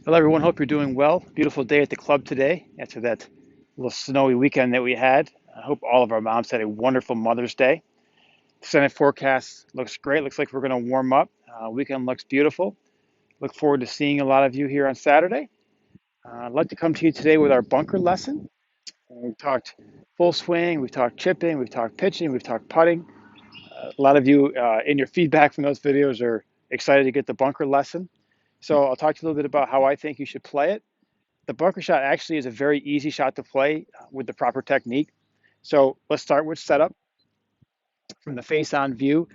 Hello, everyone. Hope you're doing well. Beautiful day at the club today after that little snowy weekend that we had. I hope all of our moms had a wonderful Mother's Day. Senate forecast looks great. Looks like we're going to warm up. Weekend looks beautiful. Look forward to seeing a lot of you here on Saturday. I'd like to come to you today with our bunker lesson. We've talked full swing, we've talked chipping, we've talked pitching, we've talked putting. A lot of you in your feedback from those videos are excited to get the bunker lesson. So I'll talk to you a little bit about how I think you should play it. The bunker shot actually is a very easy shot to play with the proper technique. So let's start with setup. From the face-on view,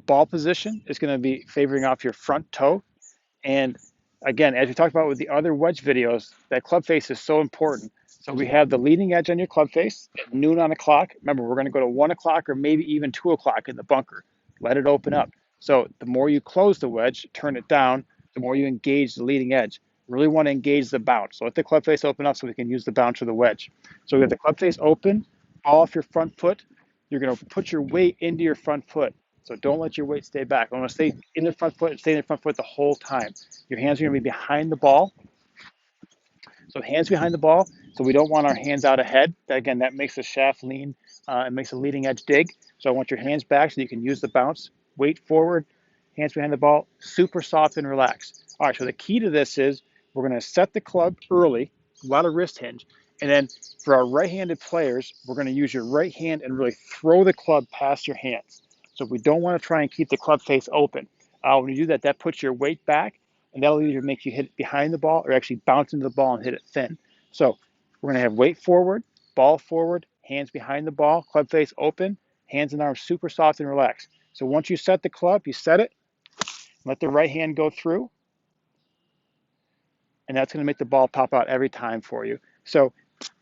ball position is going to be favoring off your front toe. And again, as we talked about with the other wedge videos, that club face is so important. So we have the leading edge on your club face at noon on the clock. Remember, we're going to go to 1 o'clock or maybe even 2 o'clock in the bunker. Let it open up. So the more you close the wedge, turn it down, the more you engage the leading edge. Really want to engage the bounce. So let the club face open up so we can use the bounce for the wedge. So we have the club face open, ball off your front foot. You're going to put your weight into your front foot. So don't let your weight stay back. I want to stay in the front foot and stay in the front foot the whole time. Your hands are going to be behind the ball. So hands behind the ball. So we don't want our hands out ahead. Again, that makes the shaft lean and makes the leading edge dig. So I want your hands back so you can use the bounce. Weight forward, hands behind the ball, super soft and relaxed. All right, so the key to this is we're going to set the club early, a lot of wrist hinge. And then for our right-handed players, we're going to use your right hand and really throw the club past your hands. So we don't want to try and keep the club face open. When you do that, that puts your weight back, and that'll either make you hit it behind the ball or actually bounce into the ball and hit it thin. So we're going to have weight forward, hands behind the ball, club face open, hands and arms super soft and relaxed. So once you set the club, you set it, let the right hand go through, and that's going to make the ball pop out every time for you. So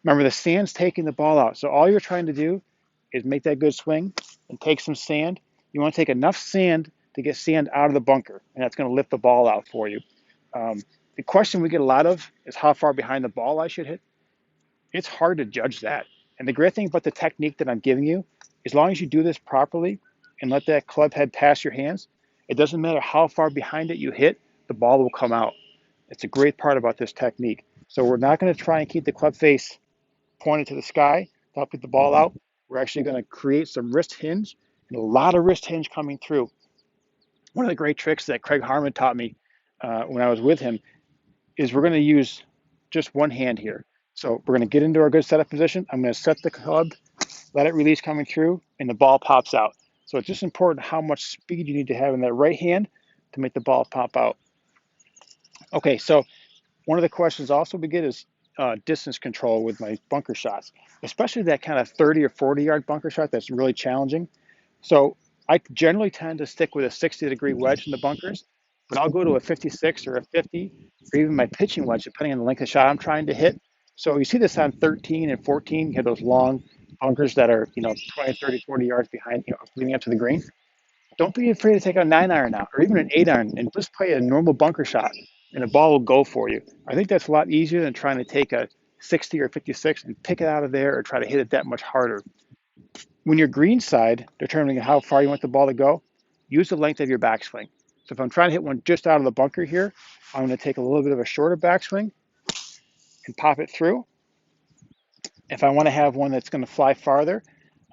remember, the sand's taking the ball out. So all you're trying to do is make that good swing and take some sand. You want to take enough sand to get sand out of the bunker, and that's going to lift the ball out for you. The question we get a lot of is how far behind the ball I should hit. It's hard to judge that. And the great thing about the technique that I'm giving you, as long as you do this properly and let that club head pass your hands, it doesn't matter how far behind it you hit, the ball will come out. It's a great part about this technique. So we're not going to try and keep the club face pointed to the sky to help get the ball out. We're actually going to create some wrist hinge and a lot of wrist hinge coming through. One of the great tricks that Craig Harmon taught me when I was with him is we're going to use just one hand here. So we're going to get into our good setup position. I'm going to set the club, let it release coming through, and the ball pops out. So it's just important how much speed you need to have in that right hand to make the ball pop out. Okay, so one of the questions also we get is distance control with my bunker shots, especially that kind of 30 or 40-yard bunker shot that's really challenging. So I generally tend to stick with a 60-degree wedge in the bunkers, but I'll go to a 56 or a 50, or even my pitching wedge, depending on the length of shot I'm trying to hit. So you see this on 13 and 14, you have those long bunkers that are, 20, 30, 40 yards behind, leading up to the green. Don't be afraid to take a 9-iron out or even an 8-iron and just play a normal bunker shot and the ball will go for you. I think that's a lot easier than trying to take a 60 or 56 and pick it out of there or try to hit it that much harder. When you're greenside, determining how far you want the ball to go, use the length of your backswing. So if I'm trying to hit one just out of the bunker here, I'm going to take a little bit of a shorter backswing and pop it through. If I want to have one that's going to fly farther,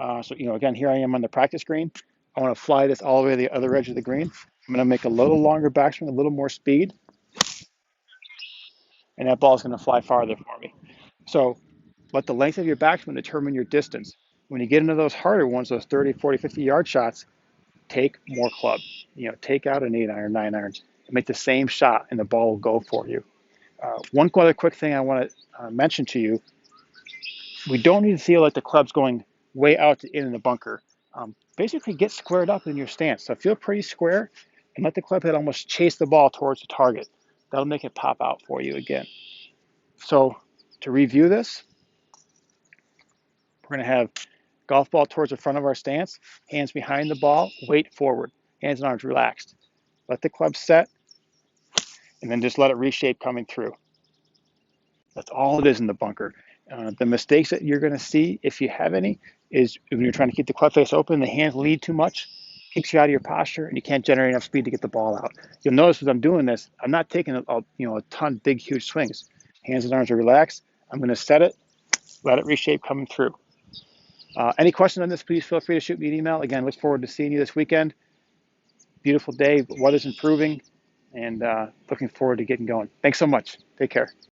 again, here I am on the practice green. I want to fly this all the way to the other edge of the green. I'm going to make a little longer backswing, a little more speed, and that ball is going to fly farther for me. So let the length of your backswing determine your distance. When you get into those harder ones, those 30, 40, 50-yard shots, take more club. Take out an 8-iron, 9-irons, and make the same shot, and the ball will go for you. One other quick thing I want to mention to you, we don't need to feel like the club's going way out to in the bunker. Basically, get squared up in your stance. So feel pretty square and let the club head almost chase the ball towards the target. That'll make it pop out for you again. So to review this, we're going to have golf ball towards the front of our stance, hands behind the ball, weight forward, hands and arms relaxed. Let the club set, and then just let it reshape coming through. That's all it is in the bunker. The mistakes that you're going to see, if you have any, is when you're trying to keep the club face open, the hands lead too much. kicks you out of your posture, and you can't generate enough speed to get the ball out. You'll notice as I'm doing this, I'm not taking a ton big huge swings. Hands and arms are relaxed. I'm going to set it, let it reshape coming through. Any questions on this, please feel free to shoot me an email. Again, look forward to seeing you this weekend. Beautiful day, weather's improving, and looking forward to getting going. Thanks so much. Take care.